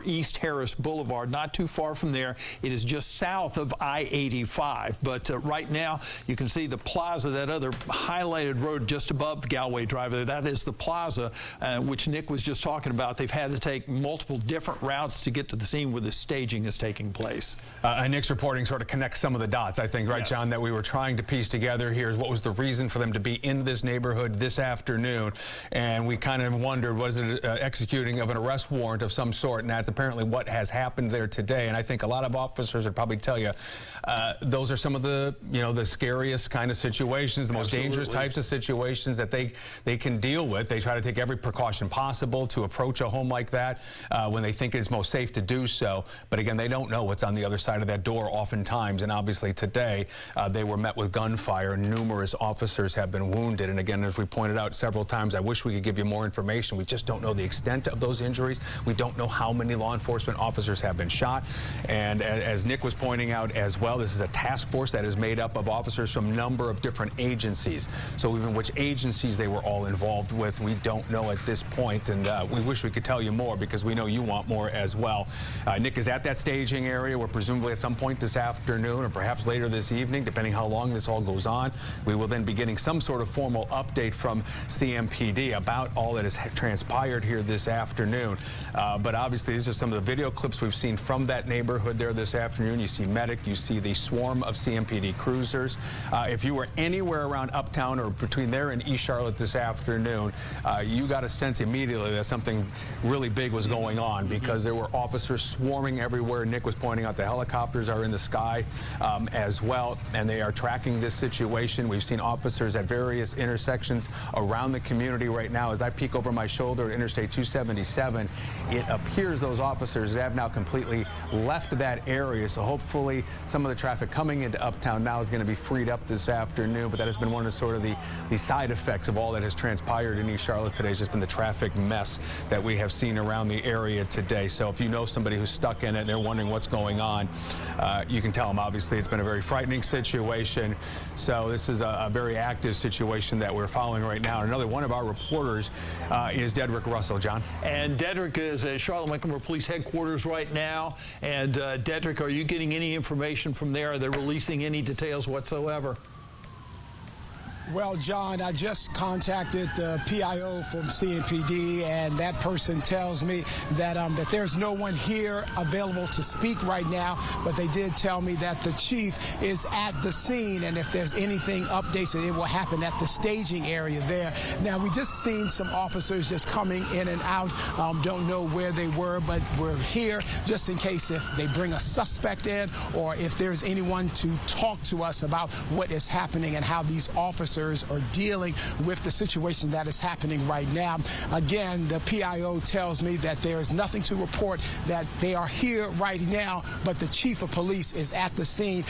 East Harris Boulevard, not too far from there. It is just south of I-85, but right now you can see the plaza, that other highlighted road just above Galway Drive there. That is the plaza, which Nick was just talking about. They've had to take multiple different routes to get to the scene where the staging is taking place. Nick's reporting sort of connects some of the dots, I think, right, yes, John, that we were trying to piece together here is what was the reason for them to be in this neighborhood this afternoon, and we kind of wondered, was it executing of an arrest warrant of some sort, and that's apparently what has happened there today. And I think a lot of officers would probably tell you those are some of the, the scariest kind of situations, the most dangerous types of situations that they can deal with. They try to take every precaution possible to approach a home like that when they think it's most safe to do so. But again, they don't know what's on the other side of that door oftentimes. And obviously today they were met with gunfire. Numerous officers have been wounded. And again, as we pointed out several times, I wish we could give you more information. We just don't know the extent of those injuries. We don't know how many law enforcement officers have been shot. And as Nick was pointing out as well, this is a task force that is made up of officers from a number of different agencies. So even which agencies they were all involved with, we don't know at this point. And we wish we could tell you more because we know you want more as well. Nick is at that staging area where presumably at some point this afternoon or perhaps later this evening, depending how long this all goes on, we will then be getting some sort of formal update from CMPD about all that has transpired here this afternoon. But obviously these are some of the video clips we've seen from that neighborhood there this afternoon. You see medic, you see the swarm of CMPD cruisers. If you were anywhere around Uptown or between there and East Charlotte this afternoon, you got a sense immediately that something really big was going on because there were officers swarming everywhere. Nick was pointing out the helicopters are in the sky as well, and they are tracking this situation. We've seen officers at various intersections around the community right now. As I peek over my shoulder at Interstate 277, it appears those officers have now completely left that area, so hopefully some of the traffic coming into Uptown now is going to be freed up this afternoon. But that has been one of sort of the side effects of all that has transpired in East Charlotte today. Has just been the traffic mess that we have seen around the area today. So if you know somebody who's stuck in it and they're wondering what's going on, you can tell them obviously it's been a very frightening situation. So this is a very active situation that we're following right now. Another one of our reporters is Dedrick Russell. John? And Dedrick is at Charlotte-Mecklenburg Police Headquarters right now. And Dedrick, are you getting any information from there? Are they releasing any details whatsoever? Well, John, I just contacted the PIO from CMPD, and that person tells me that that there's no one here available to speak right now, but they did tell me that the chief is at the scene, and if there's anything updates, it will happen at the staging area there. Now, we just seen some officers just coming in and out. Don't know where they were, but we're here just in case if they bring a suspect in or if there's anyone to talk to us about what is happening and how these officers are dealing with the situation that is happening right now. Again, the PIO tells me that there is nothing to report, that they are here right now, but the chief of police is at the scene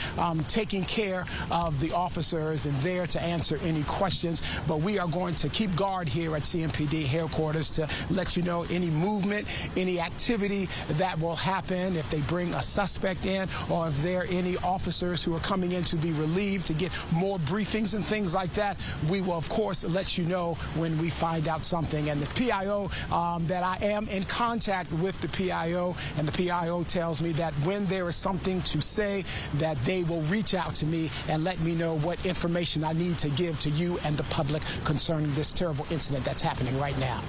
taking care of the officers and there to answer any questions. But we are going to keep guard here at CMPD headquarters to let you know any movement, any activity that will happen if they bring a suspect in or if there are any officers who are coming in to be relieved to get more briefings and things like that. We will, of course, let you know when we find out something. And the PIO, that I am in contact with the PIO, and the PIO tells me that when there is something to say, that they will reach out to me and let me know what information I need to give to you and the public concerning this terrible incident that's happening right now.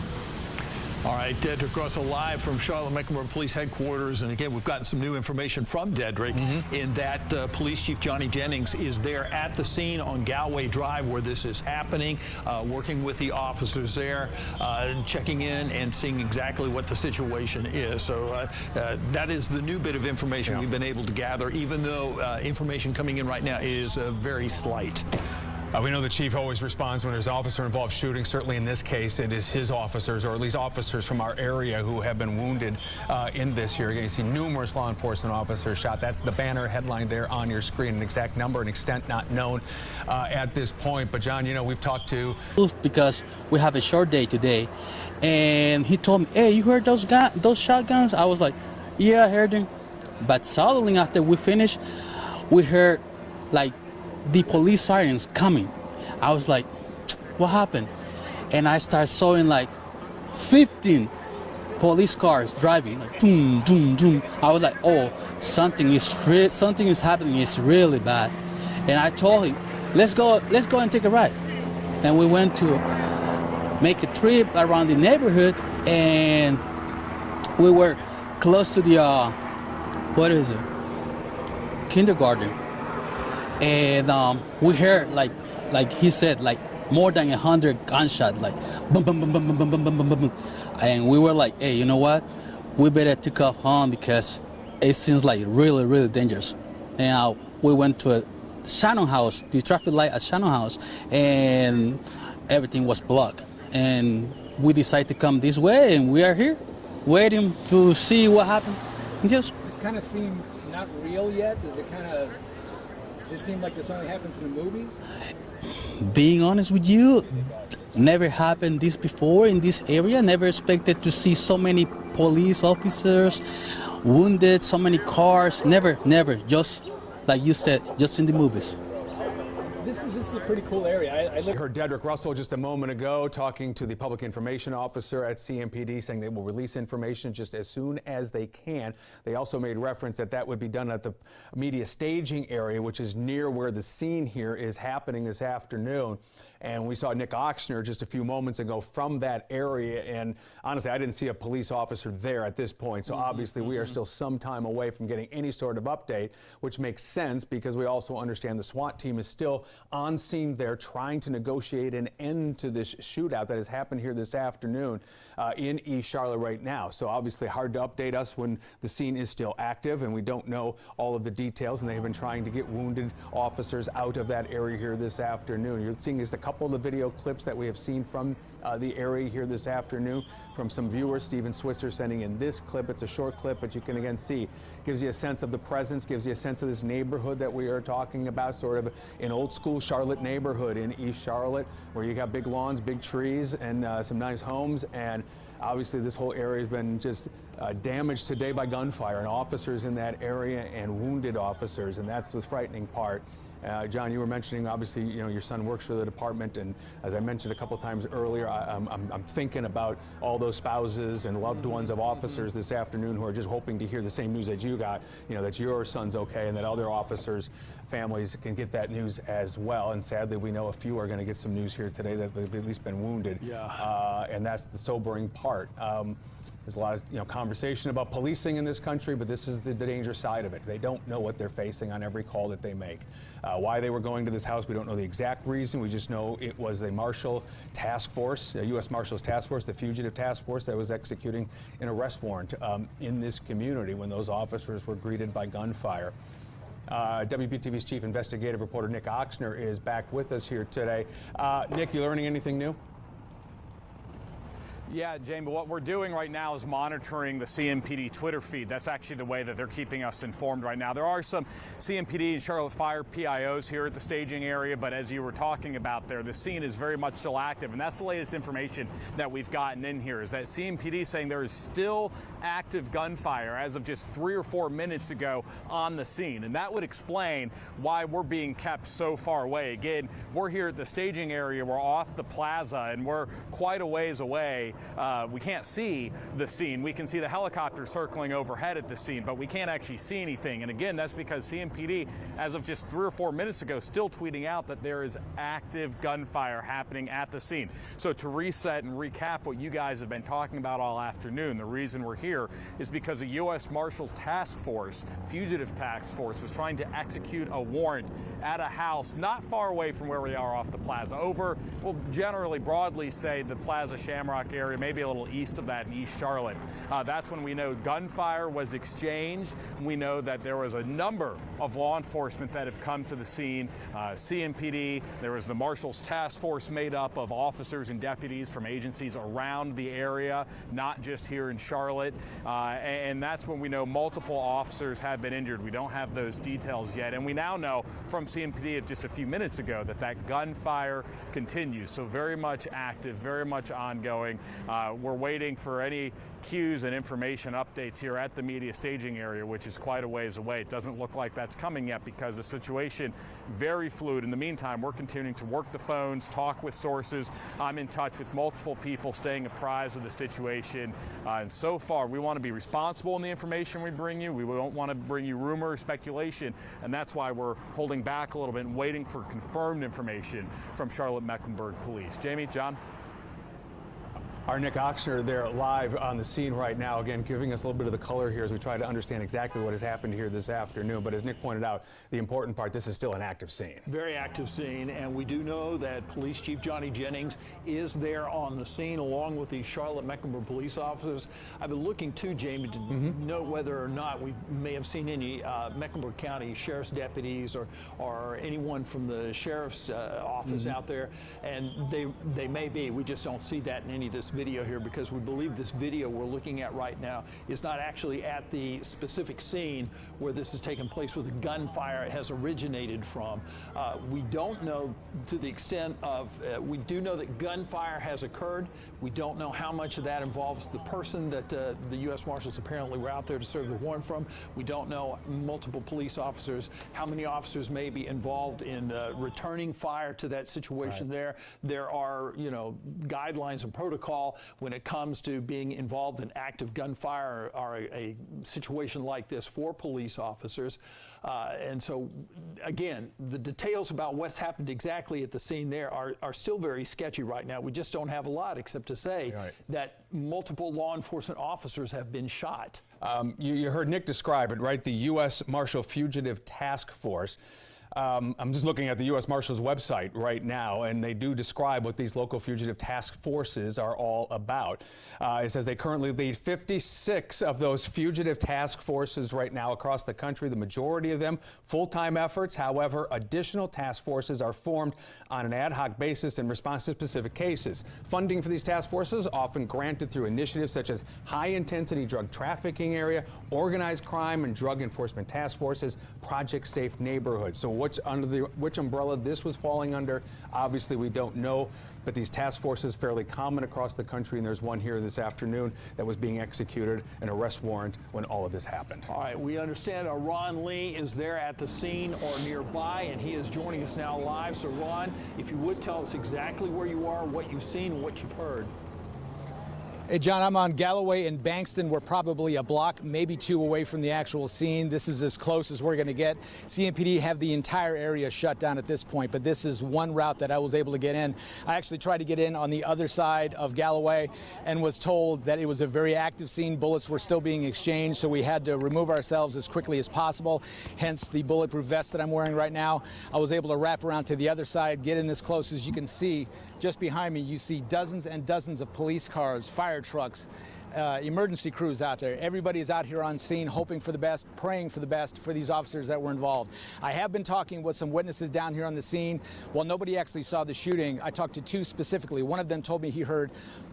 All right, Dedrick Russell live from Charlotte-Mecklenburg Police Headquarters. And again, we've gotten some new information from Dedrick in that Police Chief Johnny Jennings is there at the scene on Galway Drive where this is happening, working with the officers there, checking in and seeing exactly what the situation is. So that is the new bit of information we've been able to gather, even though information coming in right now is very slight. We know the chief always responds when there's officer-involved shooting. Certainly in this case, it is his officers, or at least officers from our area who have been wounded in this here. Again, you see numerous law enforcement officers shot. That's the banner headline there on your screen. An exact number and extent not known at this point. But John, we've talked to... Because we have a short day today, and he told me, hey, you heard those shotguns? I was like, yeah, I heard them. But suddenly after we finished, we heard like the police sirens coming. I was like, what happened? And I started showing like 15 police cars driving, like boom, boom, boom. I was like, oh, something is happening. It's really bad. And I told him, let's go and take a ride. And we went to make a trip around the neighborhood, and we were close to the kindergarten, and we heard like he said, like more than 100 gunshots, like boom, boom, boom, boom, boom, boom, boom, boom, boom. And we were like, hey, you know what? We better take off home because it seems like really, really dangerous. And we went to a Shannon house, the traffic light at Shannon house, and everything was blocked. And we decided to come this way, and we are here waiting to see what happened. This kind of seem not real yet. Does it seem like this only happens in the movies? Being honest with you, never happened this before in this area. Never expected to see so many police officers wounded, so many cars. Never. Just like you said, just in the movies. This is a pretty cool area. I We heard Dedrick Russell just a moment ago talking to the public information officer at CMPD, saying they will release information just as soon as they can. They also made reference that would be done at the media staging area, which is near where the scene here is happening this afternoon. And we saw Nick Oxner just a few moments ago from that area. And honestly, I didn't see a police officer there at this point. So obviously we are still some time away from getting any sort of update, which makes sense because we also understand the SWAT team is still on scene there trying to negotiate an end to this shootout that has happened here this afternoon in East Charlotte right now. So obviously hard to update us when the scene is still active and we don't know all of the details, and they've been trying to get wounded officers out of that area here this afternoon. You're seeing just a couple of the video clips that we have seen from the area here this afternoon from some viewers. Steven Switzer sending in this clip. It's a short clip, but you can again see, gives you a sense of the presence, gives you a sense of this neighborhood that we are talking about, sort of an old school Charlotte neighborhood in East Charlotte, where you got big lawns, big trees, and some nice homes. And obviously this whole area has been just damaged today by gunfire, and officers in that area and wounded officers, and that's the frightening part. John, you were mentioning, obviously, you know, your son works for the department, and as I mentioned a couple times earlier, I'm thinking about all those spouses and loved ones of officers this afternoon who are just hoping to hear the same news that you got, you know, that your son's okay and that other officers' families can get that news as well. And sadly, we know a few are going to get some news here today that they've at least been wounded. Yeah. And that's the sobering part. There's a lot of conversation about policing in this country, but this is the dangerous side of it. They don't know what they're facing on every call that they make. Why they were going to this house, we don't know the exact reason. We just know it was a Marshal task force, a U.S. Marshals task force, the fugitive task force that was executing an arrest warrant in this community when those officers were greeted by gunfire. WBTV's chief investigative reporter Nick Oxner is back with us here today. Nick, you learning anything new? Yeah, Jamie, what we're doing right now is monitoring the CMPD Twitter feed. That's actually the way that they're keeping us informed right now. There are some CMPD and Charlotte Fire PIOs here at the staging area, but as you were talking about there, the scene is very much still active, and that's the latest information that we've gotten in here, is that CMPD saying there is still active gunfire as of just 3 or 4 minutes ago on the scene, and that would explain why we're being kept so far away. Again, we're here at the staging area, we're off the plaza, and we're quite a ways away. We can't see the scene. We can see the helicopter circling overhead at the scene, but we can't actually see anything. And again, that's because CMPD, as of just 3 or 4 minutes ago, still tweeting out that there is active gunfire happening at the scene. So to reset and recap what you guys have been talking about all afternoon, the reason we're here is because a U.S. Marshals task force, fugitive task force, was trying to execute a warrant at a house not far away from where we are off the plaza. Over, we'll generally broadly say the Plaza Shamrock area, maybe a little east of that in East Charlotte. That's when we know gunfire was exchanged. We know that there was a number of law enforcement that have come to the scene. CMPD, there was the Marshals task force made up of officers and deputies from agencies around the area, not just here in Charlotte. And that's when we know multiple officers have been injured. We don't have those details yet. And we now know from CMPD of just a few minutes ago that gunfire continues. So very much active, very much ongoing. We're waiting for any cues and information updates here at the media staging area, which is quite a ways away. It doesn't look like that's coming yet because the situation very fluid. In the meantime, we're continuing to work the phones, talk with sources. I'm in touch with multiple people, staying apprised of the situation. And so far, we want to be responsible in the information we bring you. We don't want to bring you rumor or speculation, and that's why we're holding back a little bit and waiting for confirmed information from Charlotte-Mecklenburg Police. Jamie, John? Our Nick Ochsner there live on the scene right now, again, giving us a little bit of the color here as we try to understand exactly what has happened here this afternoon. But as Nick pointed out, the important part, this is still an active scene. Very active scene, and we do know that Police Chief Johnny Jennings is there on the scene along with the Charlotte-Mecklenburg police officers. I've been looking too, Jamie, to know whether or not we may have seen any Mecklenburg County sheriff's deputies or anyone from the sheriff's office out there, and they may be. We just don't see that in any of this video here because we believe this video we're looking at right now is not actually at the specific scene where this has taken place, where the gunfire has originated from. We don't know to the extent of, we do know that gunfire has occurred. We don't know how much of that involves the person that the U.S. Marshals apparently were out there to serve the warrant from. We don't know multiple police officers, how many officers may be involved in returning fire to that situation there. There are, you know, guidelines and protocol when it comes to being involved in active gunfire or a situation like this for police officers. And so, again, the details about what's happened exactly at the scene there are still very sketchy right now. We just don't have a lot except to say that multiple law enforcement officers have been shot. You heard Nick describe it, right? The U.S. Marshal Fugitive Task Force. I'm just looking at the U.S. Marshals website right now, and they do describe what these local fugitive task forces are all about. It says they currently lead 56 of those fugitive task forces right now across the country, the majority of them full-time efforts. However, additional task forces are formed on an ad hoc basis in response to specific cases. Funding for these task forces often granted through initiatives such as high-intensity drug trafficking area, organized crime and drug enforcement task forces, Project Safe Neighborhoods. So which umbrella this was falling under, obviously we don't know, but these task forces fairly common across the country, and there's one here this afternoon that was being executed, an arrest warrant, when all of this happened. All right, we understand Ron Lee is there at the scene or nearby, and he is joining us now live. So Ron, if you would tell us exactly where you are, what you've seen, and what you've heard. Hey, John, I'm on Galloway and Bankston. We're probably a block, maybe two away from the actual scene. This is as close as we're going to get. CMPD have the entire area shut down at this point, but this is one route that I was able to get in. I actually tried to get in on the other side of Galloway and was told that it was a very active scene. Bullets were still being exchanged, so we had to remove ourselves as quickly as possible, hence the bulletproof vest that I'm wearing right now. I was able to wrap around to the other side, get in as close as you can see. Just behind me, you see dozens and dozens of police cars, fire trucks, emergency crews out there. Everybody is out here on scene hoping for the best, praying for the best for these officers that were involved. I have been talking with some witnesses down here on the scene. While nobody actually saw the shooting, I talked to two specifically. One of them told me he heard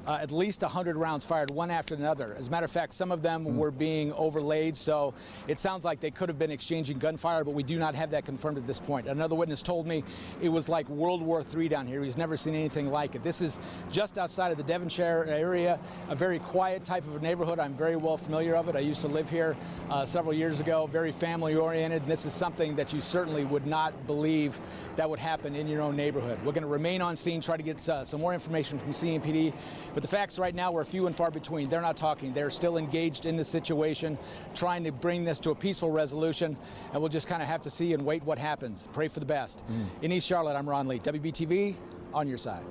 at least 100 rounds fired, one after another. As a matter of fact, some of them were being overlaid, so it sounds like they could have been exchanging gunfire, but we do not have that confirmed at this point. Another witness told me it was like World War III down here. He's never seen anything like it. This is just outside of the Devonshire area, a very quiet type of a neighborhood. I'm very well familiar of it. I used to live here several years ago, very family oriented, and this is something that you certainly would not believe that would happen in your own neighborhood. We're going to remain on scene, try to get some more information from CMPD, but the facts right now are few and far between. They're not talking. They're still engaged in the situation, trying to bring this to a peaceful resolution, and we'll just kind of have to see and wait what happens. Pray for the best. In East Charlotte, I'm Ron Lee, WBTV. On your side.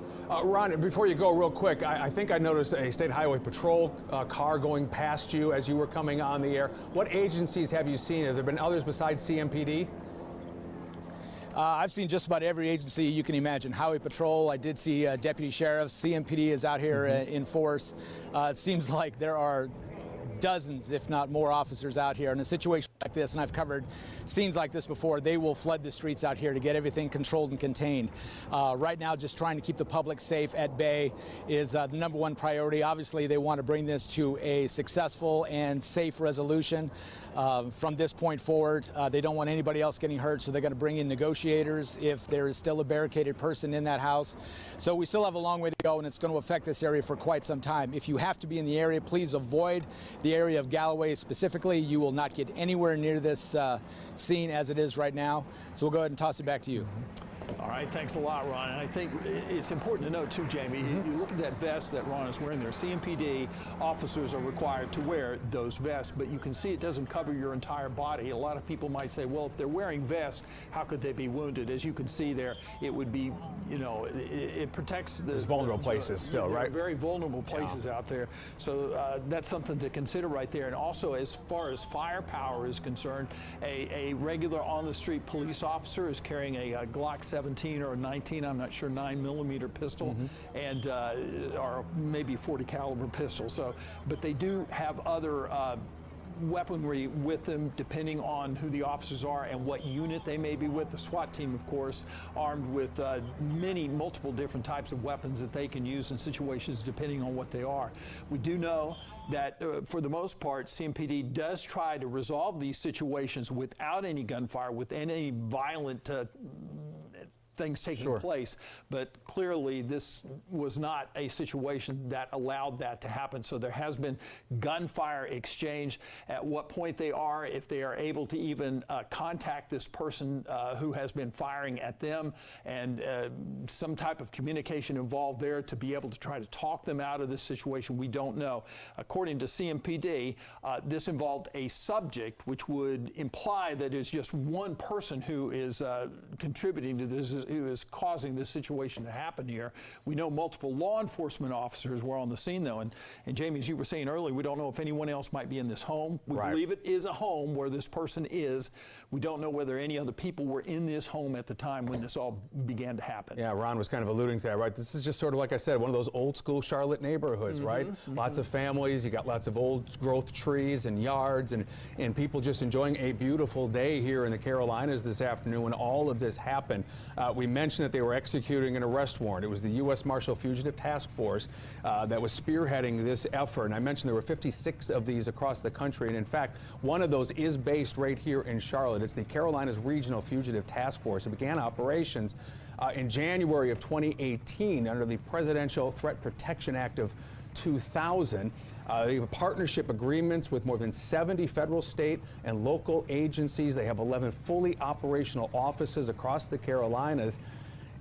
Ron, before you go real quick, I think I noticed a state highway patrol car going past you as you were coming on the air. What agencies have you seen? Have there been others besides CMPD? I've seen just about every agency you can imagine. Highway Patrol, I did see deputy sheriffs. CMPD is out here in force. It seems like there are dozens, if not more, officers out here. In a situation like this, and I've covered scenes like this before, they will flood the streets out here to get everything controlled and contained. Right now, just trying to keep the public safe at bay is the #1 priority. Obviously, they want to bring this to a successful and safe resolution. From this point forward, they don't want anybody else getting hurt, so they're going to bring in negotiators if there is still a barricaded person in that house. So we still have a long way to go, and it's going to affect this area for quite some time. If you have to be in the area, please avoid the area of Galloway specifically. You will not get anywhere near this scene as it is right now. So we'll go ahead and toss it back to you. All right, thanks a lot, Ron. And I think it's important to note, too, Jamie, you look at that vest that Ron is wearing there. CMPD officers are required to wear those vests, but you can see it doesn't cover your entire body. A lot of people might say, well, if they're wearing vests, how could they be wounded? As you can see there, it would be, you know, it protects the vulnerable places still, right? Very vulnerable places out there. So that's something to consider right there. And also, as far as firepower is concerned, a regular on-the-street police officer is carrying a Glock 17 or a 19, I'm not sure, 9mm pistol, and or maybe 40 caliber pistol. So, but they do have other weaponry with them depending on who the officers are and what unit they may be with. The SWAT team, of course, armed with multiple different types of weapons that they can use in situations depending on what they are. We do know that for the most part, CMPD does try to resolve these situations without any gunfire, with any violent things taking place, but clearly this was not a situation that allowed that to happen. So there has been gunfire exchange. At what point they are, if they are able to even contact this person who has been firing at them, and some type of communication involved there to be able to try to talk them out of this situation, we don't know. According to CMPD, this involved a subject, which would imply that it's just one person who is contributing to this, who is causing this situation to happen here. We know multiple law enforcement officers were on the scene, though, and Jamie, as you were saying earlier, we don't know if anyone else might be in this home. We believe it is a home where this person is. We don't know whether any other people were in this home at the time when this all began to happen. Yeah, Ron was kind of alluding to that, right? This is just sort of, like I said, one of those old school Charlotte neighborhoods, right? Lots of families, you got lots of old growth trees and yards, and people just enjoying a beautiful day here in the Carolinas this afternoon when all of this happened. We mentioned that they were executing an arrest warrant. It was the U.S. Marshal Fugitive Task Force that was spearheading this effort. And I mentioned there were 56 of these across the country. And in fact, one of those is based right here in Charlotte. It's the Carolinas Regional Fugitive Task Force. It began operations in January of 2018 under the Presidential Threat Protection Act of 2000. They have partnership agreements with more than 70 federal, state, and local agencies. They have 11 fully operational offices across the Carolinas,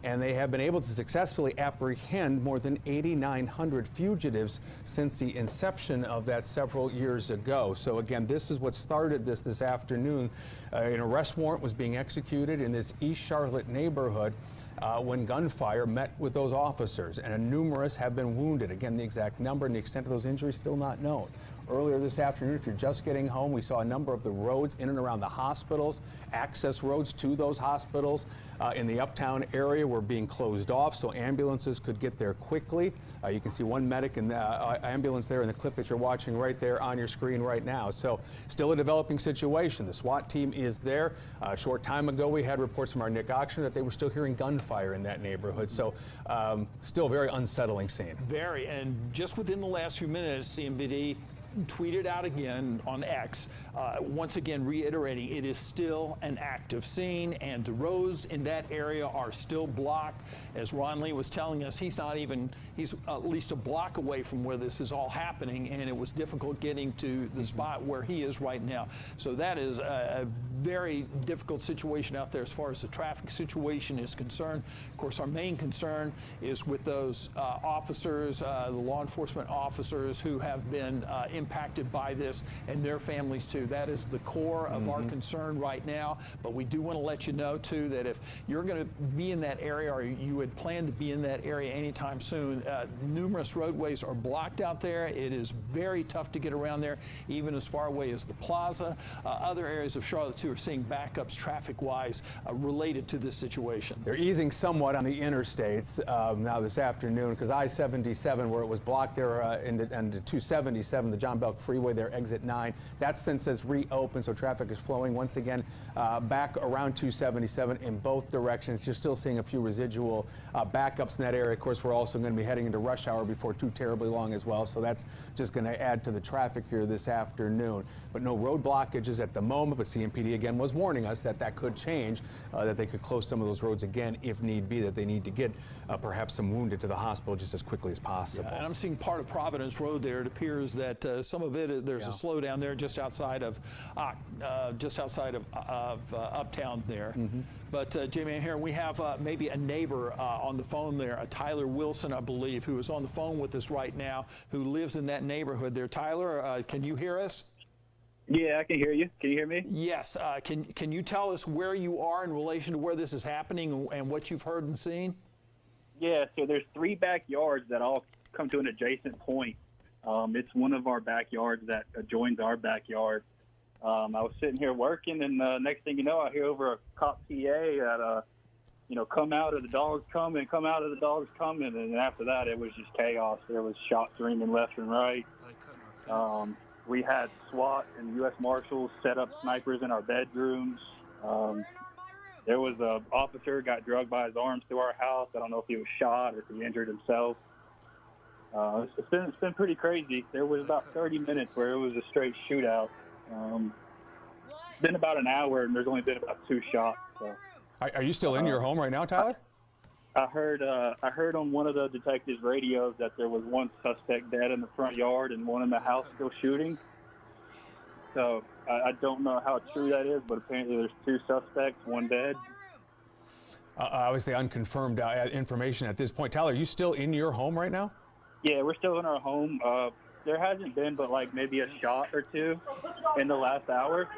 and they have been able to successfully apprehend more than 8,900 fugitives since the inception of that several years ago. So again, this is what started this afternoon. An arrest warrant was being executed in this East Charlotte neighborhood when gunfire met with those officers, and numerous have been wounded. Again, the exact number and the extent of those injuries still not known. Earlier this afternoon, if you're just getting home, we saw a number of the roads in and around the hospitals, access roads to those hospitals in the uptown area were being closed off so ambulances could get there quickly. You can see one medic in the ambulance there in the clip that you're watching right there on your screen right now. So still a developing situation. The SWAT team is there. A short time ago, we had reports from our Nick Auction that they were still hearing gunfire in that neighborhood. So still a very unsettling scene. Very, and just within the last few minutes, CMPD tweeted out again on X, once again reiterating it is still an active scene and the roads in that area are still blocked. As Ron Lee was telling us, he's at least a block away from where this is all happening, and it was difficult getting to the spot where he is right now. So that is a very difficult situation out there as far as the traffic situation is concerned. Of course, our main concern is with those officers, the law enforcement officers who have been impacted by this, and their families too. That is the core of our concern right now. But we do want to let you know too that if you're going to be in that area, or you had planned to be in that area anytime soon, numerous roadways are blocked out there. It is very tough to get around there, even as far away as the plaza. Other areas of Charlotte too are seeing backups traffic-wise related to this situation. They're easing somewhat on the interstates now this afternoon, because I-77, where it was blocked there, and 277, the John John Belk Freeway there, exit 9. That since has reopened, so traffic is flowing once again back around 277 in both directions. You're still seeing a few residual backups in that area. Of course, we're also going to be heading into rush hour before too terribly long as well, so that's just going to add to the traffic here this afternoon. But no road blockages at the moment, but CMPD again was warning us that that could change, that they could close some of those roads again if need be, that they need to get perhaps some wounded to the hospital just as quickly as possible. Yeah, and I'm seeing part of Providence Road there. It appears that some of it, there's a slowdown there just outside of Uptown there. But Jamie, here we have maybe a neighbor on the phone there, Tyler Wilson, I believe, who is on the phone with us right now, who lives in that neighborhood there. Tyler, can you hear us? Yeah, I can hear you. Can you hear me? Yes. Can you tell us where you are in relation to where this is happening and what you've heard and seen? Yeah, so there's 3 backyards that all come to an adjacent point. It's one of our backyards that adjoins our backyard. I was sitting here working, and next thing you know, I hear over a cop PA that, come out of the dogs coming, come out of the dogs coming. And after that, it was just chaos. There was shots ringing left and right. We had SWAT and U.S. Marshals set up snipers in our bedrooms. There was an officer got drugged by his arms through our house. I don't know if he was shot or if he injured himself. It's been pretty crazy. There was about 30 minutes where it was a straight shootout. It's been about an hour, and there's only been about 2 shots. So. Are you still in your home right now, Tyler? I heard on one of the detectives' radios that there was 1 suspect dead in the front yard and 1 in the house still shooting. So I don't know how true that is, but apparently there's 2 suspects, 1 dead. Obviously unconfirmed information at this point. Tyler, are you still in your home right now? Yeah, we're still in our home. There hasn't been but like maybe a shot or 2 in the last hour.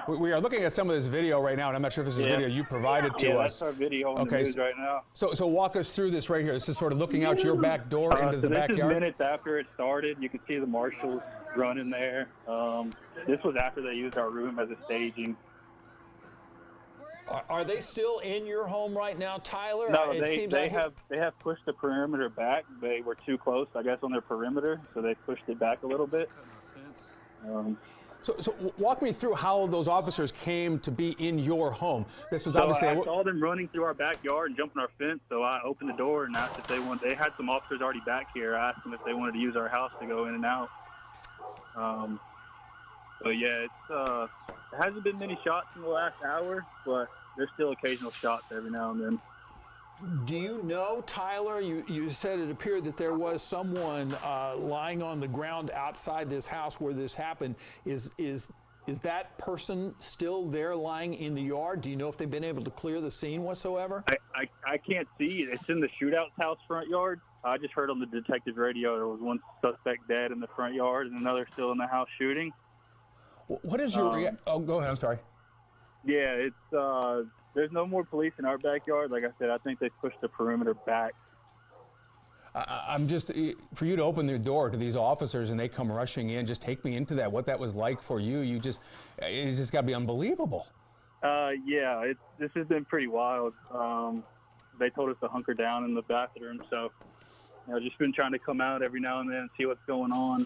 We are looking at some of this video right now, and I'm not sure if this is video you provided to us. Yeah, that's our video on the news right now. So walk us through this right here. This is sort of looking out your back door into the backyard. This is minutes after it started. You can see the Marshals running there. This was after they used our room as a staging. Are they still in your home right now, Tyler? No, they have pushed the perimeter back. They were too close, I guess, on their perimeter, so they pushed it back a little bit. So walk me through how those officers came to be in your home. This was obviously. I saw them running through our backyard and jumping our fence, so I opened the door and asked if they wanted. They had some officers already back here. I asked them if they wanted to use our house to go in and out. So yeah, it hasn't been many shots in the last hour, but there's still occasional shots every now and then. Do you know, Tyler, you said it appeared that there was someone lying on the ground outside this house where this happened. Is that person still there lying in the yard? Do you know if they've been able to clear the scene whatsoever? I can't see it. It's in the shootout house front yard. I just heard on the detective's radio there was 1 suspect dead in the front yard and another still in the house shooting. What is your oh, go ahead. I'm sorry. Yeah, it's there's no more police in our backyard. Like I said, I think they pushed the perimeter back. I'm just, for you to open the door to these officers and they come rushing in, just take me into that, what that was like for you. It's just got to be unbelievable. Yeah, this has been pretty wild. They told us to hunker down in the bathroom, so just been trying to come out every now and then and see what's going on.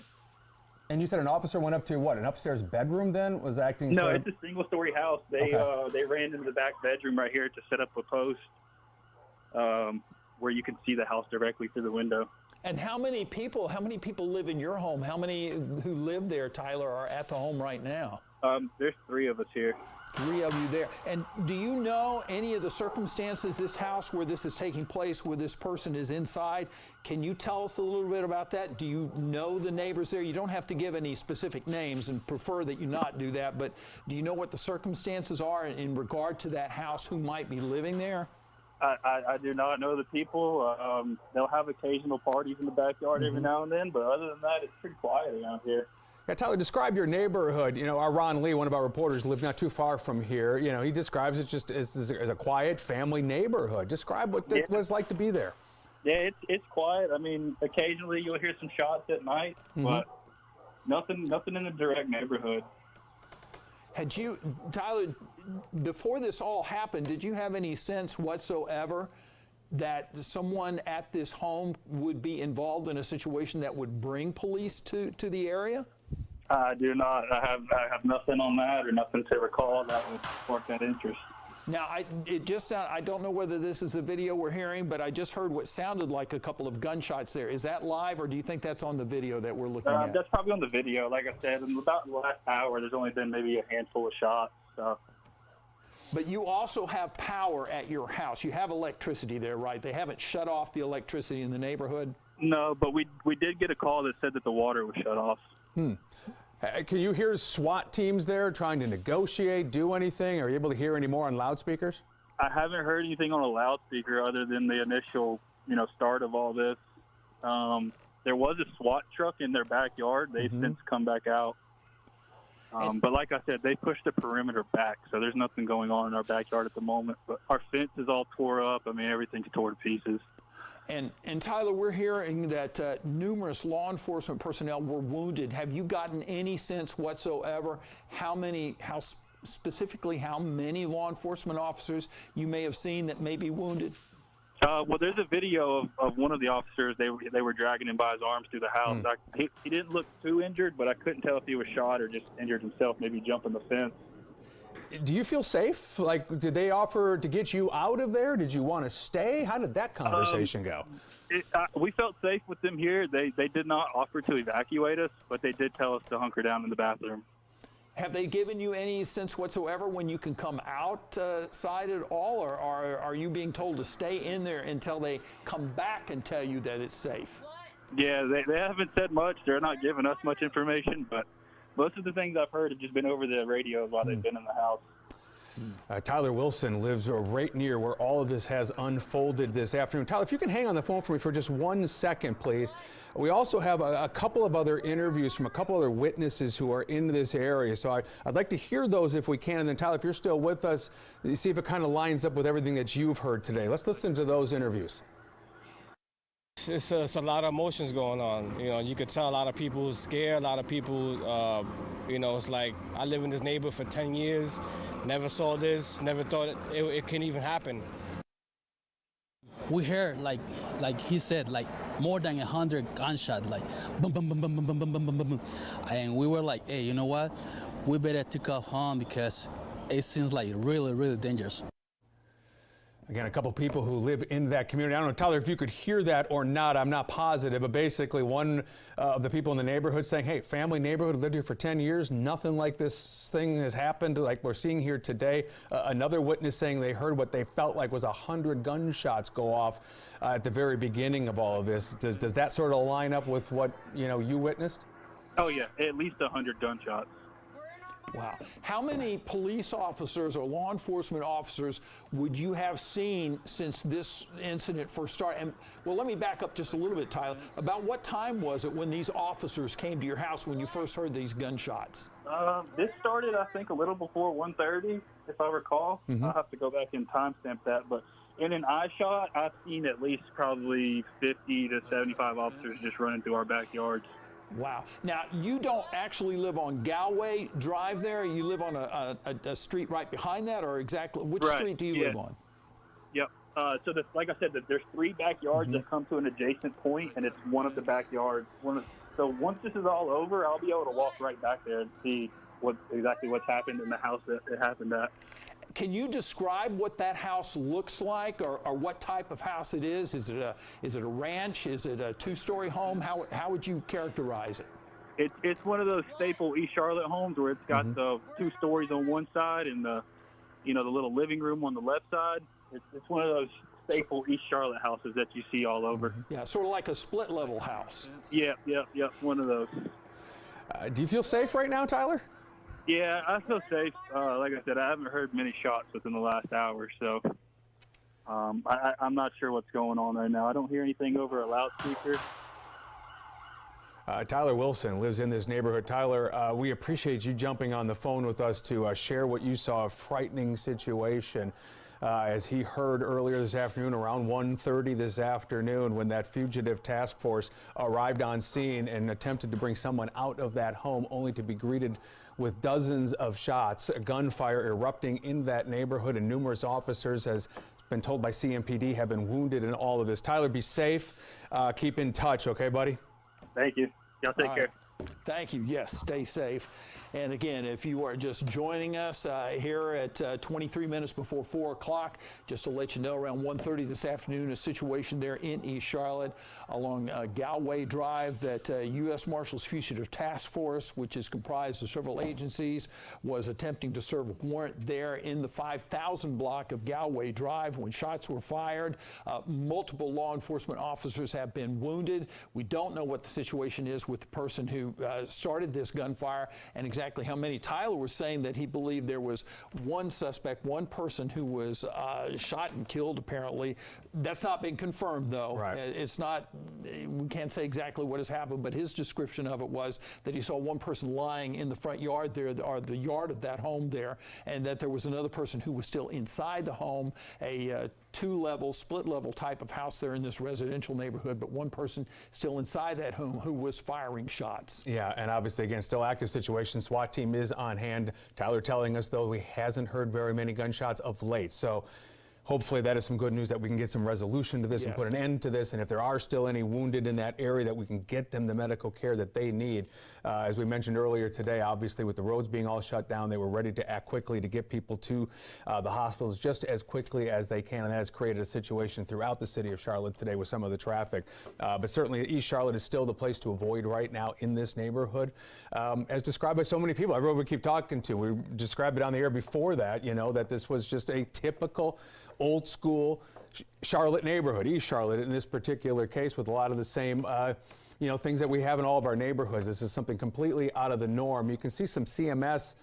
And you said an officer went up to what, an upstairs bedroom then? Was acting? No, it's a single-story house. They ran into the back bedroom right here to set up a post where you can see the house directly through the window. And how many people live in your home? How many who live there, Tyler, are at the home right now? There's 3 of us here. 3 of you there. And do you know any of the circumstances, this house where this is taking place, where this person is inside? Can you tell us a little bit about that? Do you know the neighbors there? You don't have to give any specific names and prefer that you not do that, but do you know what the circumstances are in regard to that house, who might be living there? I do not know the people. They'll have occasional parties in the backyard every now and then, but other than that, it's pretty quiet around here. Yeah, Tyler, describe your neighborhood. Our Ron Lee, one of our reporters, lived not too far from here. He describes it just as a quiet family neighborhood. Describe what it was like to be there. Yeah, it's quiet. I mean, occasionally you'll hear some shots at night, but nothing in the direct neighborhood. Had you, Tyler, before this all happened, did you have any sense whatsoever that someone at this home would be involved in a situation that would bring police to the area? I do not. I have nothing on that or nothing to recall that would spark that interest. Now, I don't know whether this is a video we're hearing, but I just heard what sounded like a couple of gunshots there. Is that live, or do you think that's on the video that we're looking at? That's probably on the video. Like I said, in about the last hour, there's only been maybe a handful of shots. So. But you also have power at your house. You have electricity there, right? They haven't shut off the electricity in the neighborhood? No, but we did get a call that said that the water was shut off. Can you hear SWAT teams there trying to negotiate, do anything? Are you able to hear any more on loudspeakers? I haven't heard anything on a loudspeaker other than the initial, start of all this. There was a SWAT truck in their backyard. They've since come back out. But like I said, they pushed the perimeter back, so there's nothing going on in our backyard at the moment. But our fence is all tore up. I mean, everything's tore to pieces. And Tyler, we're hearing that numerous law enforcement personnel were wounded. Have you gotten any sense whatsoever specifically how many law enforcement officers you may have seen that may be wounded? Well, there's a video of one of the officers. They were dragging him by his arms through the house. He didn't look too injured, but I couldn't tell if he was shot or just injured himself, maybe jumping the fence. Do you feel safe? Like, did they offer to get you out of there? Did you want to stay? How did that conversation go? We felt safe with them here. They did not offer to evacuate us, but they did tell us to hunker down in the bathroom. Have they given you any sense whatsoever when you can come outside at all, or are you being told to stay in there until they come back and tell you that it's safe? Yeah, they haven't said much. They're not giving us much information, but most of the things I've heard have just been over the radio while they've been in the house. Tyler Wilson lives right near where all of this has unfolded this afternoon. Tyler, if you can hang on the phone for me for just 1 second, please. We also have a couple of other interviews from a couple other witnesses who are in this area. So I'd like to hear those if we can. And then, Tyler, if you're still with us, see if it kind of lines up with everything that you've heard today. Let's listen to those interviews. It's a lot of emotions going on. You could tell a lot of people scared, a lot of people, it's like I live in this neighborhood for 10 years, never saw this, never thought it can even happen. We heard, like he said, like more than 100 gunshots, like boom, boom, boom, boom, boom, boom, boom, boom, boom, boom. And we were like, hey, you know what? We better take off home because it seems like really, really dangerous. Again, a couple people who live in that community. I don't know, Tyler, if you could hear that or not, I'm not positive, but basically one of the people in the neighborhood saying, hey, family neighborhood, lived here for 10 years, nothing like this thing has happened like we're seeing here today. Another witness saying they heard what they felt like was 100 gunshots go off at the very beginning of all of this. Does that sort of line up with what, you witnessed? Oh, yeah, at least 100 gunshots. Wow. How many police officers or law enforcement officers would you have seen since this incident first started? And, well, let me back up just a little bit, Tyler. About what time was it when these officers came to your house when you first heard these gunshots? This started, I think, a little before 1:30, if I recall. I'll have to go back and timestamp that. But in an eye shot, I've seen at least probably 50 to 75 officers just running through our backyards. Wow. Now, you don't actually live on Galway Drive there. You live on a street right behind that, or exactly which street do you live on? Yep. So, like I said, there's 3 backyards that come to an adjacent point, and it's one of the backyards. So once this is all over, I'll be able to walk right back there and see exactly what's happened in the house that it happened at. Can you describe what that house looks like, or what type of house it is? Is it a ranch? Is it a 2-story home? How would you characterize it? It's one of those staple East Charlotte homes where it's got the 2 stories on one side and the little living room on the left side. It's one of those staple East Charlotte houses that you see all over. Yeah, sort of like a split level house. Yeah, one of those. Do you feel safe right now, Tyler? Yeah, I feel safe. Like I said, I haven't heard many shots within the last hour, so I'm not sure what's going on right now. I don't hear anything over a loudspeaker. Tyler Wilson lives in this neighborhood. Tyler, we appreciate you jumping on the phone with us to share what you saw, a frightening situation. As he heard earlier this afternoon, around 1:30 this afternoon, when that fugitive task force arrived on scene and attempted to bring someone out of that home, only to be greeted with dozens of shots, gunfire erupting in that neighborhood, and numerous officers, as been told by CMPD have been wounded in all of this. Tyler, be safe. Keep in touch, okay, buddy? Thank you. Y'all take care. Thank you. Yes, stay safe. And again, if you are just joining us here at 23 minutes before 4 o'clock, just to let you know, around 1:30 this afternoon, a situation there in East Charlotte along Galway Drive that U.S. Marshals Fugitive Task Force, which is comprised of several agencies, was attempting to serve a warrant there in the 5000 block of Galway Drive when shots were fired. Multiple law enforcement officers have been wounded. We don't know what the situation is with the person who started this gunfire and exactly how many. Tyler was saying that he believed there was one suspect, one person who was shot and killed, apparently. That's not been confirmed, though. Right. It's not, we can't say exactly what has happened, but his description of it was that he saw one person lying in the front yard there, or the yard of that home there, and that there was another person who was still inside the home, a two-level, split-level type of house there in this residential neighborhood, but one person still inside that home who was firing shots. Yeah, and obviously, again, still active situation. SWAT team is on hand. Tyler telling us, though, he hasn't heard very many gunshots of late. So hopefully that is some good news that we can get some resolution to this and put an end to this. And if there are still any wounded in that area, that we can get them the medical care that they need. As we mentioned earlier today, obviously with the roads being all shut down, they were ready to act quickly to get people to the hospitals just as quickly as they can. And that has created a situation throughout the city of Charlotte today with some of the traffic. But certainly East Charlotte is still the place to avoid right now in this neighborhood. As described by so many people, everyone we keep talking to, we described it on the air before that, you know, that this was just a typical old school Charlotte neighborhood, East Charlotte in this particular case, with a lot of the same you know, things that we have in all of our neighborhoods. This is something completely out of the norm. You can see some CMS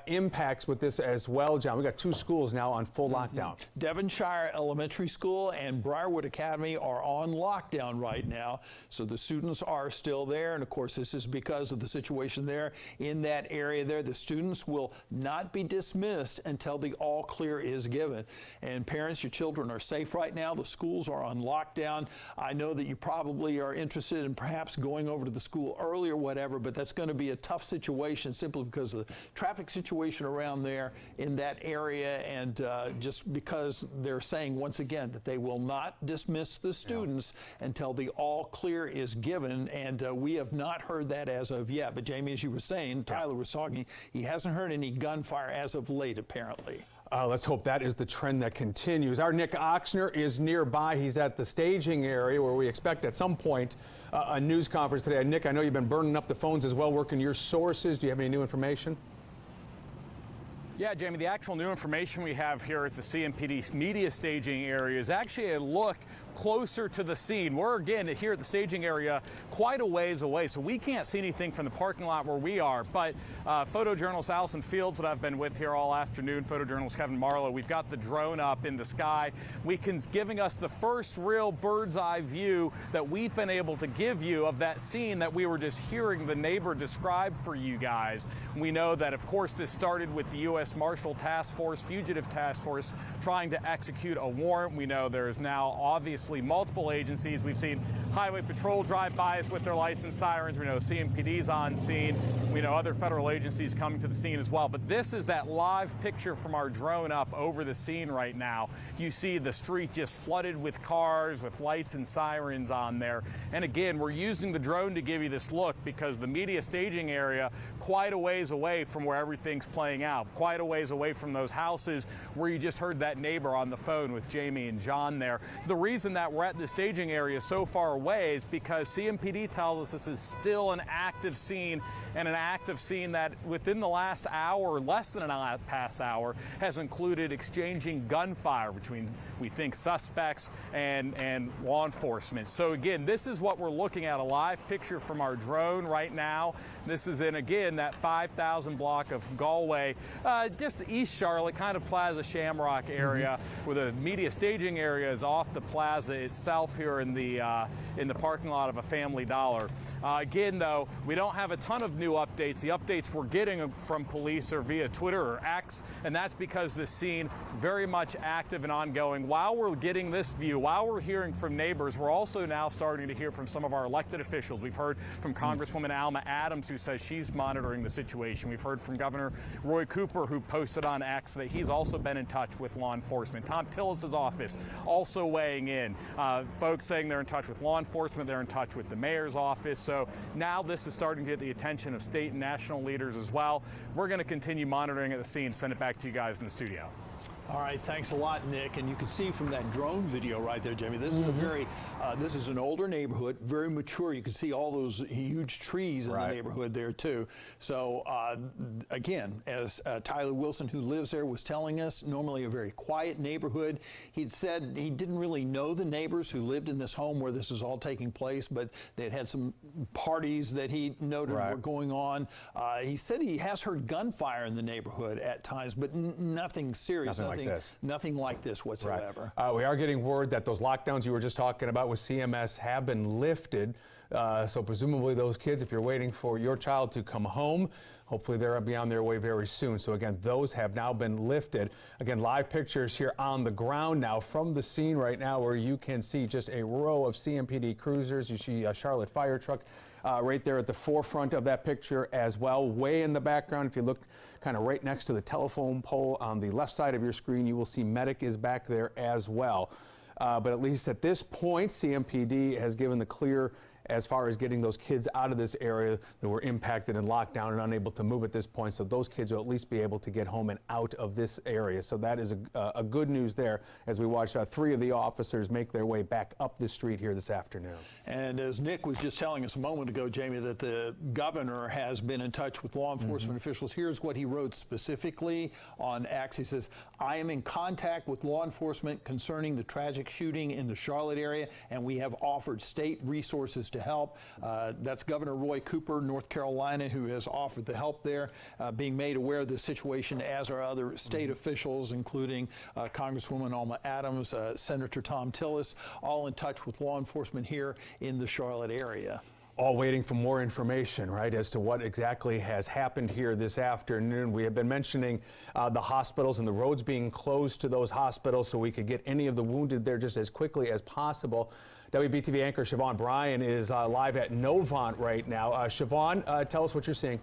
impacts with this as well, John. We got two schools now on full lockdown. Devonshire Elementary School and Briarwood Academy are on lockdown right now, so the students are still there, and of course this is because of the situation there in that area there. The students will not be dismissed until the all clear is given. And parents, your children are safe right now. The schools are on lockdown. I know that you probably are interested in perhaps going over to the school early or whatever, but that's going to be a tough situation simply because of the traffic situation around there in that area, and just because they're saying once again that they will not dismiss the students until the all clear is given, and we have not heard that as of yet. But Jamie, as you were saying, Tyler was talking, he hasn't heard any gunfire as of late, apparently. Let's hope that is the trend that continues. Our Nick Oxner is nearby. He's at the staging area where we expect at some point a news conference today. Nick, I know you've been burning up the phones as well, working your sources. Do you have any new information? Yeah, Jamie, the actual new information we have here at the CMPD media staging area is actually a look closer to the scene. We're again here at the staging area quite a ways away, so we can't see anything from the parking lot where we are. But photojournalist Allison Fields, that I've been with here all afternoon, photojournalist Kevin Marlowe, we've got the drone up in the sky. Giving us the first real bird's eye view that we've been able to give you of that scene that we were just hearing the neighbor describe for you guys. We know that, of course, this started with the U.S. Marshal Task Force, Fugitive Task Force, trying to execute a warrant. We know there's now obviously multiple agencies. We've seen Highway Patrol drive by us with their lights and sirens. We know CMPD's on scene. We know other federal agencies coming to the scene as well. But this is that live picture from our drone up over the scene right now. You see the street just flooded with cars with lights and sirens on there. And again, we're using the drone to give you this look because the media staging area quite a ways away from where everything's playing out, quite a ways away from those houses where you just heard that neighbor on the phone with Jamie and John there. The reason that we're at the staging area so far away is because CMPD tells us this is still an active scene, and an active scene that within the last hour, less than an past hour, has included exchanging gunfire between, we think, suspects and law enforcement. So again, this is what we're looking at, a live picture from our drone right now. This is in, again, that 5000 block of Galway, just East Charlotte, kind of Plaza Shamrock area, where the media staging area is off the plaza itself here in the parking lot of a Family Dollar. Again, though, we don't have a ton of new updates updates. The updates we're getting from police are via Twitter or X, and that's because the scene very much active and ongoing. While we're getting this view, while we're hearing from neighbors, we're also now starting to hear from some of our elected officials. We've heard from Congresswoman Alma Adams, who says she's monitoring the situation. We've heard from Governor Roy Cooper, who posted on X that he's also been in touch with law enforcement. Tom Tillis's office also weighing in. Folks saying they're in touch with law enforcement, they're in touch with the mayor's office. So now this is starting to get the attention of state and national leaders as well. We're going to continue monitoring at the scene. Send it back to you guys in the studio. All right, thanks a lot, Nick. And you can see from that drone video right there, Jamie, this is a very, this is an older neighborhood, very mature. You can see all those huge trees in the neighborhood there too. So again, as Tyler Wilson, who lives there, was telling us, normally a very quiet neighborhood. He'd said he didn't really know the neighbors who lived in this home where this is all taking place, but they'd had some parties that he noted were going on. He said he has heard gunfire in the neighborhood at times, but nothing serious. Nothing like this whatsoever. We are getting word that those lockdowns you were just talking about with CMS have been lifted. So presumably those kids, if you're waiting for your child to come home, hopefully they'll be on their way very soon. So again, those have now been lifted. Again, live pictures here on the ground now from the scene right now, where you can see just a row of CMPD cruisers. You see a Charlotte fire truck right there at the forefront of that picture as well. Way in the background, if you look kind of right next to the telephone pole on the left side of your screen, you will see medic is back there as well. But at least at this point, CMPD has given the clear as far as getting those kids out of this area that were impacted and locked down and unable to move at this point. So those kids will at least be able to get home and out of this area. So that is a good news there as we watch 3 of the officers make their way back up the street here this afternoon. And as Nick was just telling us a moment ago, Jamie, that the governor has been in touch with law enforcement officials. Here's what he wrote specifically on X. He says, I am in contact with law enforcement concerning the tragic shooting in the Charlotte area, and we have offered state resources to help. That's Governor Roy Cooper, North Carolina, who has offered the help there, being made aware of the situation, as are other state officials, including Congresswoman Alma Adams, Senator Tom Tillis, all in touch with law enforcement here in the Charlotte area. All waiting for more information, right, as to what exactly has happened here this afternoon. We have been mentioning the hospitals and the roads being closed to those hospitals so we could get any of the wounded there just as quickly as possible. WBTV anchor Siobhan Bryan is live at Novant right now. Siobhan, tell us what you're seeing.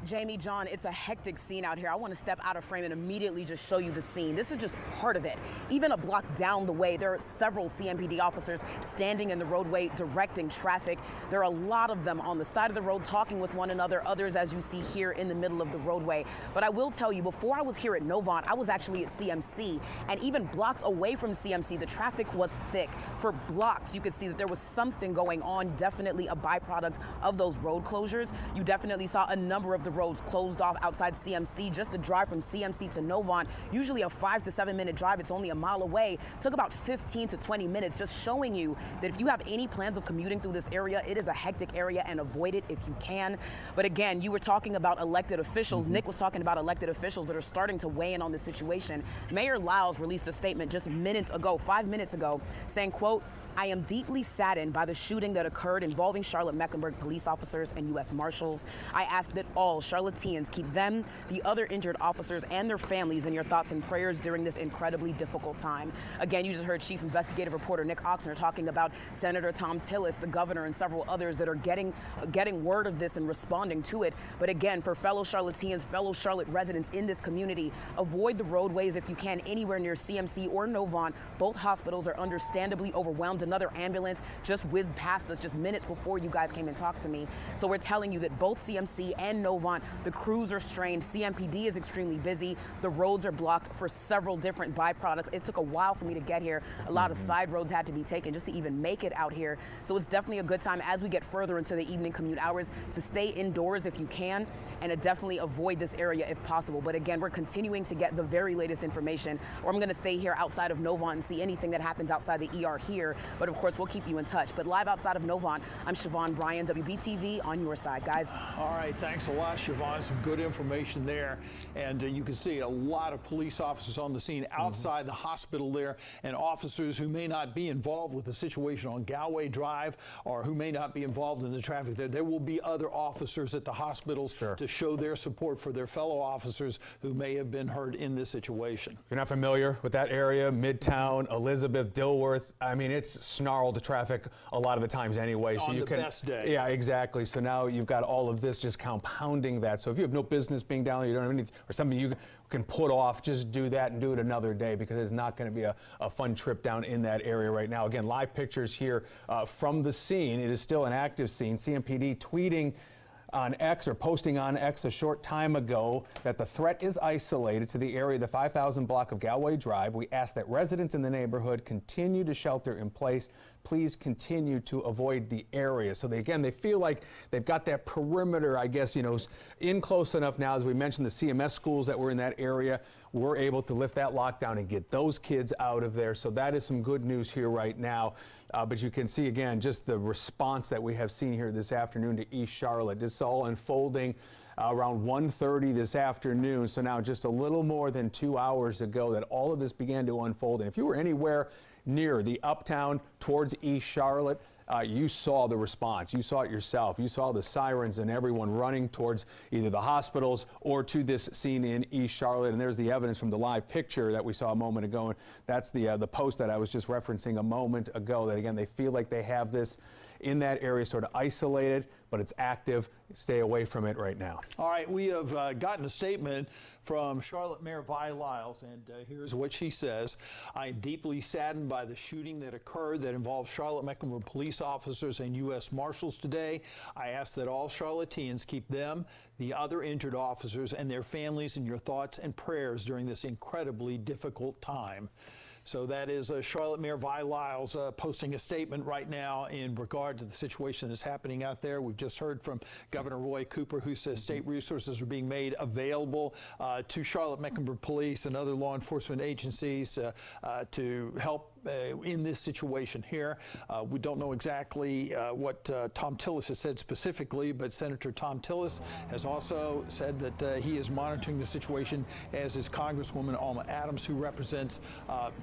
Jamie, John, it's a hectic scene out here. I want to step out of frame and immediately just show you the scene. This is just part of it. Even a block down the way, there are several CMPD officers standing in the roadway directing traffic. There are a lot of them on the side of the road talking with one another, others, as you see here, in the middle of the roadway. But I will tell you, before I was here at Novant, I was actually at CMC, and even blocks away from CMC, the traffic was thick. For blocks, you could see that there was something going on, definitely a byproduct of those road closures. You definitely saw a number of the roads closed off outside CMC. Just the drive from CMC to Novant, usually a 5 to 7 minute drive, it's only a mile away, took about 15 to 20 minutes, just showing you that if you have any plans of commuting through this area, it is a hectic area, and avoid it if you can. But again, you were talking about elected officials. Nick was talking about elected officials that are starting to weigh in on this situation. Mayor Lyles released a statement just minutes ago, 5 minutes ago, saying, quote, I am deeply saddened by the shooting that occurred involving Charlotte-Mecklenburg police officers and U.S. Marshals. I ask that all Charlotteans keep them, the other injured officers, and their families in your thoughts and prayers during this incredibly difficult time. Again, you just heard Chief Investigative Reporter Nick Oxner talking about Senator Tom Tillis, the governor, and several others that are getting word of this and responding to it. But again, for fellow Charlotteans, fellow Charlotte residents in this community, avoid the roadways if you can anywhere near CMC or Novant. Both hospitals are understandably overwhelmed. Another ambulance just whizzed past us just minutes before you guys came and talked to me. So we're telling you that both CMC and Novant, the crews are strained. CMPD is extremely busy. The roads are blocked for several different byproducts. It took a while for me to get here. A lot of side roads had to be taken just to even make it out here. So it's definitely a good time as we get further into the evening commute hours to stay indoors if you can, and to definitely avoid this area if possible. But again, we're continuing to get the very latest information, or I'm going to stay here outside of Novant and see anything that happens outside the ER here. But of course, we'll keep you in touch. But live outside of Novant, I'm Siobhan Bryan, WBTV, on your side, guys. All right, thanks a lot, Siobhan. Some good information there. And you can see a lot of police officers on the scene outside the hospital there, and officers who may not be involved with the situation on Galway Drive or who may not be involved in the traffic there. There will be other officers at the hospitals to show their support for their fellow officers who may have been hurt in this situation. If you're not familiar with that area, Midtown, Elizabeth, Dilworth, I mean, it's snarled traffic a lot of the times anyway. So On you the can, best day. Yeah, exactly. So now you've got all of this just compounding that. So if you have no business being down there, you don't have anything, or something you can put off, just do that and do it another day, because it's not going to be a fun trip down in that area right now. Again, live pictures here from the scene. It is still an active scene. CMPD tweeting on X, or posting on X a short time ago, that the threat is isolated to the area of the 5,000 block of Galway Drive. We ask that residents in the neighborhood continue to shelter in place. Please continue to avoid the area. So they feel like they've got that perimeter, I guess, in close enough now. As we mentioned, the CMS schools that were in that area were able to lift that lockdown and get those kids out of there. So that is some good news here right now. But you can see, again, just the response that we have seen here this afternoon to East Charlotte. This is all unfolding around 1:30 this afternoon. So now just a little more than 2 hours ago that all of this began to unfold. And if you were anywhere near the uptown towards East Charlotte, you saw the response. You saw it yourself. You saw the sirens and everyone running towards either the hospitals or to this scene in East Charlotte. And there's the evidence from the live picture that we saw a moment ago. And that's the post that I was just referencing a moment ago, that again, they feel like they have this in that area sort of isolated, but it's active. Stay away from it right now. All right, we have gotten a statement from Charlotte Mayor Vi Lyles, and here's what she says. I am deeply saddened by the shooting that occurred that involved Charlotte-Mecklenburg police officers and U.S. Marshals today. I ask that all Charlotteans keep them, the other injured officers, and their families in your thoughts and prayers during this incredibly difficult time. So that is Charlotte Mayor Vi Lyles posting a statement right now in regard to the situation that's happening out there. We've just heard from Governor Roy Cooper, who says state resources are being made available to Charlotte-Mecklenburg Police and other law enforcement agencies to help in this situation here. We don't know exactly what Tom Tillis has said specifically, but Senator Tom Tillis has also said that he is monitoring the situation, as is Congresswoman Alma Adams, who represents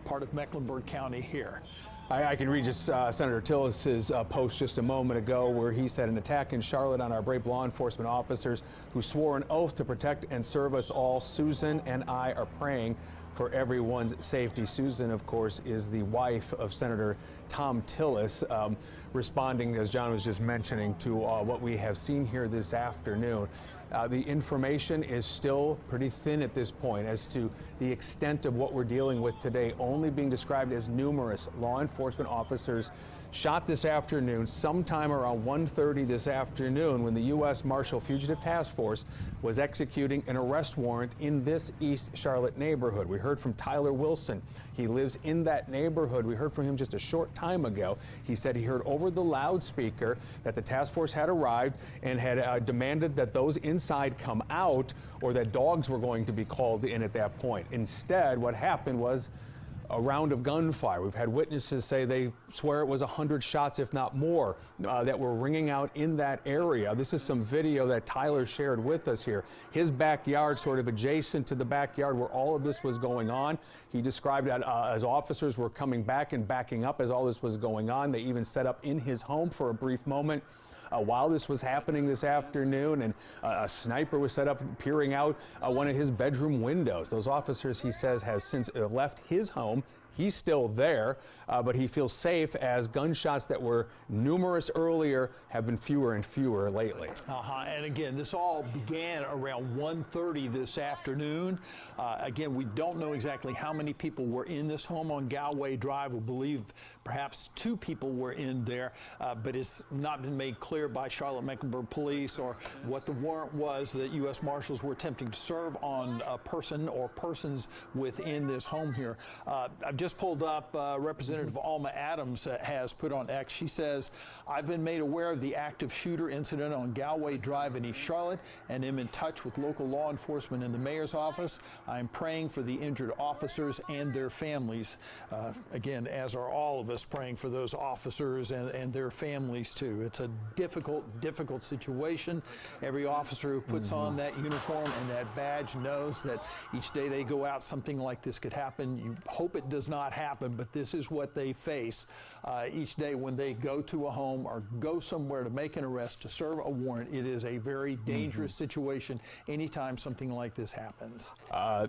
part of Mecklenburg County here. I can read just Senator Tillis's post just a moment ago, where he said, an attack in Charlotte on our brave law enforcement officers who swore an oath to protect and serve us all. Susan and I are praying for everyone's safety. Susan, of course, is the wife of Senator Tom Tillis, responding, as John was just mentioning, to what we have seen here this afternoon. The information is still pretty thin at this point as to the extent of what we're dealing with today, only being described as numerous law enforcement officers shot this afternoon, sometime around 1:30 this afternoon, when the U.S. Marshal Fugitive Task Force was executing an arrest warrant in this East Charlotte neighborhood. We heard from Tyler Wilson. He lives in that neighborhood. We heard from him just a short time ago. He said he heard over the loudspeaker that the task force had arrived and had demanded that those inside come out, or that dogs were going to be called in at that point. Instead, what happened was a round of gunfire. We've had witnesses say they swear it was 100 shots, if not more, that were ringing out in that area. This is some video that Tyler shared with us here. His backyard, sort of adjacent to the backyard where all of this was going on. He described that as officers were coming back and backing up as all this was going on. They even set up in his home for a brief moment while this was happening this afternoon, and a sniper was set up peering out one of his bedroom windows. Those officers, he says, have since left his home. He's still there, but he feels safe as gunshots that were numerous earlier have been fewer and fewer lately. And again, this all began around 1:30 this afternoon. Again, we don't know exactly how many people were in this home on Galway Drive. We believe perhaps 2 people were in there, but it's not been made clear by Charlotte-Mecklenburg Police or what the warrant was that U.S. Marshals were attempting to serve on a person or persons within this home here. I've just just pulled up, Representative Alma Adams has put on X. She says, I've been made aware of the active shooter incident on Galway Drive in East Charlotte and am in touch with local law enforcement in the mayor's office. I'm praying for the injured officers and their families. Again, as are all of us, praying for those officers and their families too. It's a difficult situation. Every officer who puts on that uniform and that badge knows that each day they go out, something like this could happen. You hope it does not happen, but this is what they face each day when they go to a home or go somewhere to make an arrest, to serve a warrant. It is a very dangerous situation anytime something like this happens.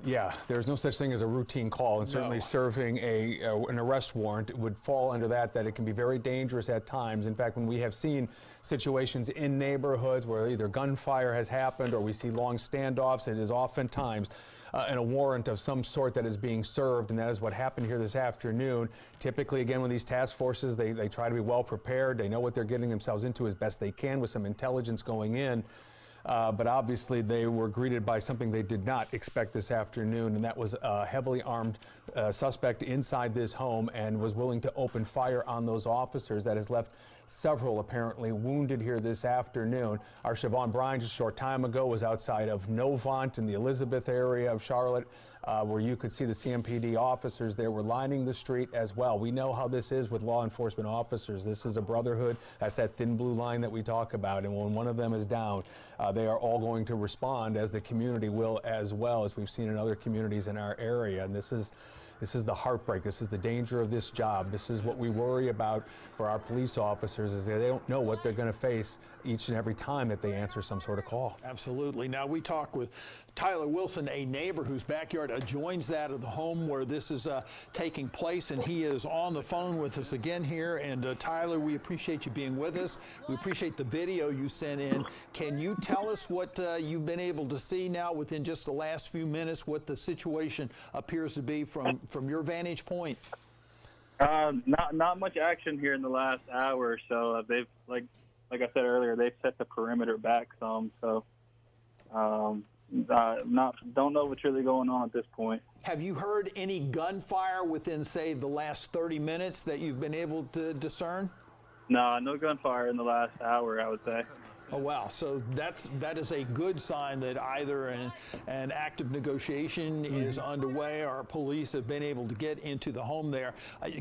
Yeah, there's no such thing as a routine call, and certainly serving an arrest warrant would fall under that it can be very dangerous at times. In fact, when we have seen situations in neighborhoods where either gunfire has happened or we see long standoffs, it is oftentimes a warrant of some sort that is being served, and that is what happened here this afternoon. Typically, again, when these task forces, they try to be well prepared. They know what they're getting themselves into as best they can with some intelligence going in. But obviously they were greeted by something they did not expect this afternoon, and that was a heavily armed suspect inside this home and was willing to open fire on those officers. That has left several apparently wounded here this afternoon. Our Siobhan Bryan just a short time ago was outside of Novant in the Elizabeth area of Charlotte, where you could see the CMPD officers there were lining the street as well. We know how this is with law enforcement officers. This is a brotherhood. That's that thin blue line that we talk about. And when one of them is down, they are all going to respond, as the community will as well, as we've seen in other communities in our area. And this is the heartbreak. This is the danger of this job. This is what we worry about for our police officers, is they don't know what they're going to face each and every time that they answer some sort of call. Absolutely. Now, we talk with Tyler Wilson, a neighbor whose backyard adjoins that of the home where this is taking place, and he is on the phone with us again here. And Tyler, we appreciate you being with us. We appreciate the video you sent in. Can you tell us what you've been able to see now within just the last few minutes, what the situation appears to be from your vantage point? Not much action here in the last hour or so. They've like I said earlier, they've set the perimeter back some. So don't know what's really going on at this point. Have you heard any gunfire within, say, the last 30 minutes that you've been able to discern? No gunfire in the last hour, I would say. Oh, wow. So that is a good sign that either an active negotiation is underway or police have been able to get into the home there.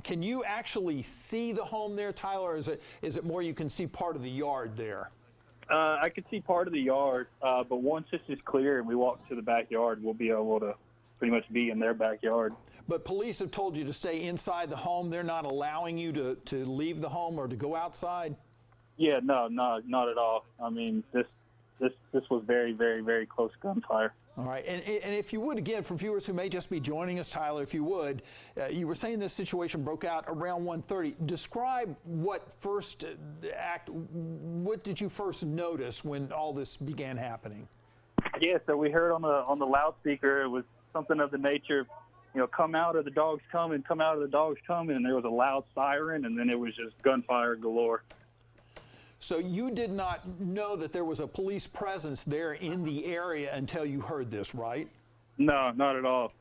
Can you actually see the home there, Tyler, or is it more you can see part of the yard there? I can see part of the yard, but once this is clear and we walk to the backyard, we'll be able to pretty much be in their backyard. But police have told you to stay inside the home. They're not allowing you to leave the home or to go outside? Yeah, no, not at all. I mean, this was very, very, very close gunfire. All right, and if you would, again, for viewers who may just be joining us, Tyler, if you would, you were saying this situation broke out around 1:30. Describe what did you first notice when all this began happening? Yeah, so we heard on the loudspeaker, it was something of the nature, come out, or the dog's coming, come out, or the dog's coming, and there was a loud siren, and then it was just gunfire galore. So you did not know that there was a police presence there in the area until you heard this, right? No, not at all.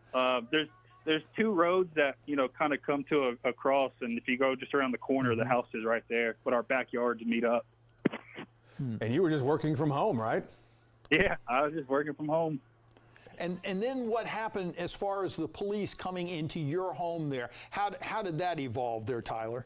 There's two roads that, kind of come to a cross, and if you go just around the corner, the house is right there, but our backyards meet up. And you were just working from home, right? Yeah, I was just working from home. And then what happened as far as the police coming into your home there? How did that evolve there, Tyler?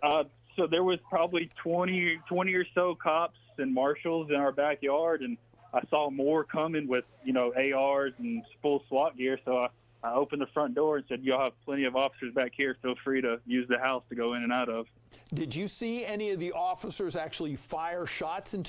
So there was probably 20 or so cops and marshals in our backyard, and I saw more coming with, ARs and full SWAT gear. So I opened the front door and said, "Y'all have plenty of officers back here. Feel free to use the house to go in and out of." Did you see any of the officers actually fire shots into